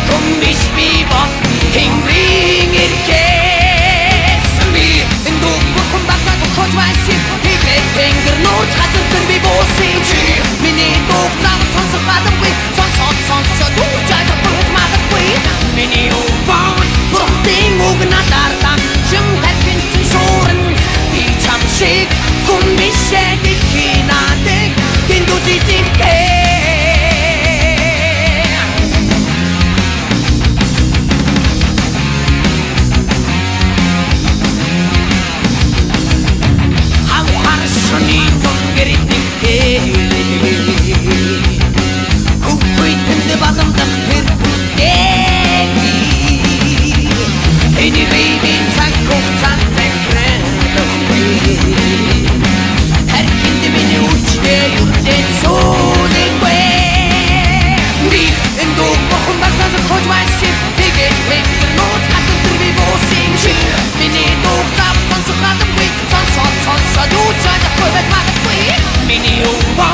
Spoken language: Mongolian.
хүн биш би бол Тэнгэрийн эрхээс би энэ дүүг хүн багтаа тохиож байсан тэгээд Тэнгэр нууц хатар дээр би буусан чи миний дүүг зам сонсох бадамгүй сонсоо дүүж чадах бүрт магадгүй миний өвөн бүртийн үг надаар чин тархин чин шуурн би чам шиг хүн биш гэдгийг надад тэндүү зитимтэй Minnie, what?